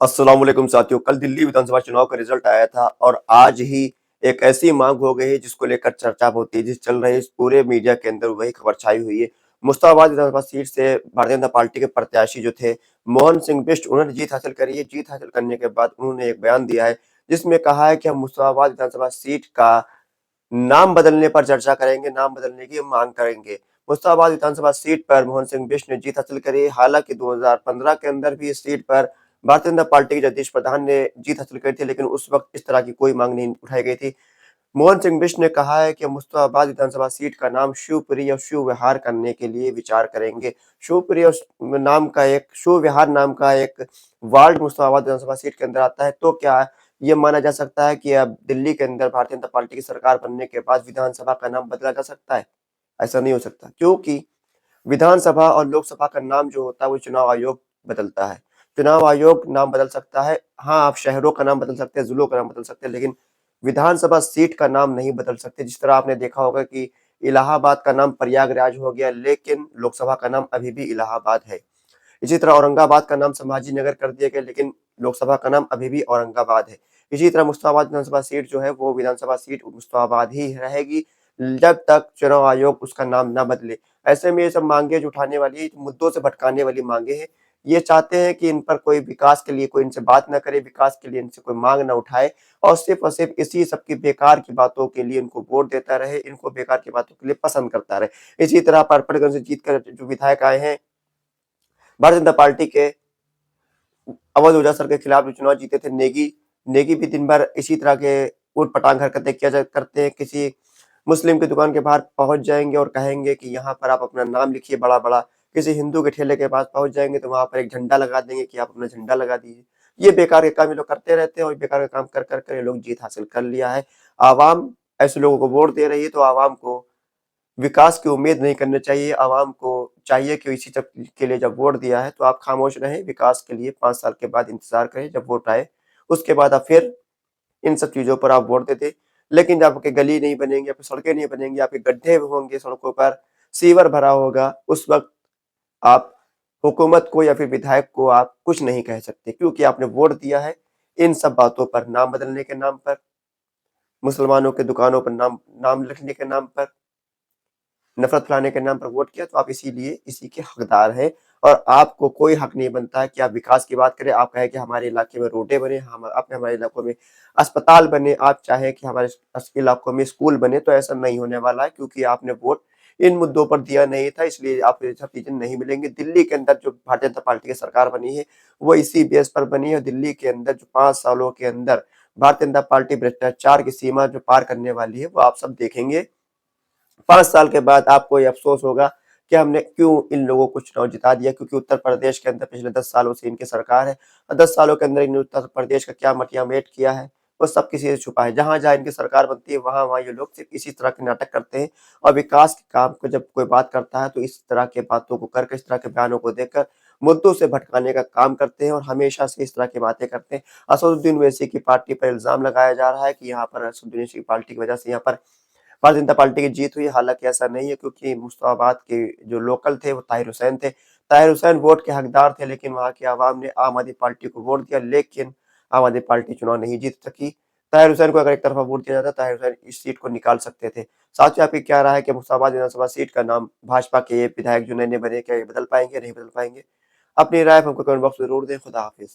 अस्सलाम वालेकुम साथियों, कल दिल्ली विधानसभा चुनाव का रिजल्ट आया था और आज ही एक ऐसी मांग हो गई है जिसको लेकर चर्चा बहुत तेजी से चल रही है। इस पूरे मीडिया के अंदर वही खबर छाई हुई है। मुश्ताबाद विधानसभा सीट से भारतीय जनता पार्टी के प्रत्याशी जो थे मोहन सिंह बिष्ट, उन्होंने जीत हासिल करी है। जीत हासिल करने के बाद उन्होंने एक बयान दिया है जिसमें कहा है कि हम मुश्ताबाद विधानसभा सीट का नाम बदलने पर चर्चा करेंगे, नाम बदलने की मांग करेंगे। मुश्ताबाद विधानसभा सीट पर मोहन सिंह बिष्ट ने जीत हासिल करी। हालांकि 2015 के अंदर भी इस सीट पर भारतीय जनता पार्टी के जगदीश प्रधान ने जीत हासिल करी थी, लेकिन उस वक्त इस तरह की कोई मांग नहीं उठाई गई थी। मोहन सिंह बिष्ट ने कहा है कि मुश्ताबाद विधानसभा सीट का नाम शिवपुरी और शिव विहार करने के लिए विचार करेंगे। शिवपुरी और नाम का एक शिव विहार नाम का एक वार्ड मुश्ताबाद विधानसभा सीट के अंदर आता है। तो क्या ये माना जा सकता है कि अब दिल्ली के अंदर भारतीय जनता पार्टी की सरकार बनने के बाद विधानसभा का नाम बदला जा सकता है? ऐसा नहीं हो सकता, क्योंकि विधानसभा और लोकसभा का नाम जो होता है वो चुनाव आयोग बदलता है। चुनाव आयोग नाम बदल सकता है। हाँ, आप शहरों का नाम बदल सकते हैं, जिलों का नाम बदल सकते हैं, लेकिन विधानसभा सीट का नाम नहीं बदल सकते। जिस तरह आपने देखा होगा कि इलाहाबाद का नाम प्रयागराज हो गया, लेकिन लोकसभा का नाम अभी भी इलाहाबाद है। इसी तरह औरंगाबाद का नाम संभाजीनगर कर दिया गया, लेकिन लोकसभा का नाम अभी भी औरंगाबाद है। इसी तरह मुश्ताबाद विधानसभा सीट जो है वो विधानसभा सीट मुश्ताबाद ही रहेगी जब तक चुनाव आयोग उसका नाम ना बदले। ऐसे में ये सब मांगे जो उठाने वाली, मुद्दों से भटकाने वाली मांगे हैं। ये चाहते हैं कि इन पर कोई विकास के लिए कोई इनसे बात ना करे, विकास के लिए इनसे कोई मांग ना उठाए और सिर्फ इसी सब की बेकार की बातों के लिए इनको वोट देता रहे, इनको बेकार की बातों के लिए पसंद करता रहे। इसी तरह परपटगंज से जीत कर जो विधायक आए हैं भारतीय जनता पार्टी के, अवध ओझा सर के खिलाफ जो चुनाव जीते थे नेगी, नेगी भी दिन भर इसी तरह के ऊट-पटांग हरकतें करते हैं। किसी मुस्लिम की दुकान के बाहर पहुँच जाएँगे और कहेंगे कि यहाँ पर आप अपना नाम लिखिए बड़ा-बड़ा। किसी हिंदू के ठेले के पास पहुँच जाएँगे तो वहाँ पर एक झंडा लगा देंगे कि आप अपना झंडा लगा दीजिए। ये बेकार के काम ये लोग करते रहते हैं और बेकार का काम कर ये लोग जीत हासिल कर लिया है। आवाम ऐसे लोगों को वोट दे रही है, तो आवाम को विकास की उम्मीद नहीं करनी चाहिए। आवाम को चाहिए कि इसी सब के लिए जब वोट दिया है तो आप खामोश रहें, विकास के लिए 5 साल के बाद इंतज़ार करें जब वोट आए। उसके बाद आप फिर इन सब चीज़ों पर आप वोट दे दें। लेकिन जब आपकी गली नहीं बनेंगी, आपकी सड़कें नहीं बनेंगी, आपके गड्ढे होंगे सड़कों पर, सीवर भरा होगा, उस वक़्त आप हुकूमत को या फिर विधायक को आप कुछ नहीं कह सकते, क्योंकि आपने वोट दिया है इन सब बातों पर, नाम बदलने के नाम पर, मुसलमानों की दुकानों पर नाम नाम लिखने के नाम पर, नफ़रत फैलाने के नाम पर वोट किया, तो आप इसीलिए इसी के हकदार हैं और आपको कोई हक नहीं बनता है कि आप विकास की बात करें। आप कहें कि हमारे इलाके में रोडें बने, हम अपने हमारे इलाकों में अस्पताल बने, आप चाहें कि हमारे इलाकों में स्कूल बने, तो ऐसा नहीं होने वाला है, क्योंकि आपने वोट इन मुद्दों पर दिया नहीं था, इसलिए आपको ये सब चीज़ें नहीं मिलेंगी। दिल्ली के अंदर जो भारतीय जनता पार्टी की सरकार बनी है, वो इसी बेस पर बनी है। दिल्ली के अंदर जो 5 सालों के अंदर भारतीय जनता पार्टी भ्रष्टाचार की सीमा जो पार करने वाली है, वो आप सब देखेंगे। 5 साल के बाद आपको ये अफ़सोस होगा कि हमने क्यों इन लोगों को चुनाव जिता दिया, क्योंकि उत्तर प्रदेश के अंदर पिछले 10 सालों से इनकी सरकार है और 10 सालों के अंदर इन्होंने उत्तर प्रदेश का क्या मटिया-मेट किया है, वो सब किसी से छुपा है। जहाँ-जहाँ इनकी सरकार बनती है, वहाँ-वहाँ ये लोग सिर्फ़ इसी तरह के नाटक करते हैं और विकास के काम को जब कोई बात करता है, तो इस तरह के बातों को करके, इस तरह के बयानों को देकर मुद्दों से भटकाने का काम करते हैं और हमेशा से इस तरह की बातें करते हैं। असदुद्दीन ओवैसी की पार्टी पर इल्ज़ाम लगाया जा रहा है कि यहाँ पर असदुद्दीन ओवैसी की पार्टी की वजह से यहाँ पर भारतीय जनता पार्टी की जीत हुई, हालाँकि ऐसा नहीं है, क्योंकि मुश्ताबाद के जो लोकल थे वो ताहिर हुसैन थे। ताहिर हुसैन वोट के हकदार थे, लेकिन वहाँ की आवाम ने आम आदमी पार्टी को वोट दिया, लेकिन आम आदमी पार्टी चुनाव नहीं जीत सकी। ताहिर हुसैन को अगर एक तरफ़ा वोट दिया जाता, ताहिर हुसैन इस सीट को निकाल सकते थे। साथियों, आपकी क्या राय है कि मुश्ताबाद विधानसभा सीट का नाम भाजपा के ये विधायक जो नए-नए बने, क्या ये बदल पाएँगे, नहीं बदल पाएँगे? अपनी राय हमको कमेंट बॉक्स में ज़रूर दें। खुदा हाफ़िज़।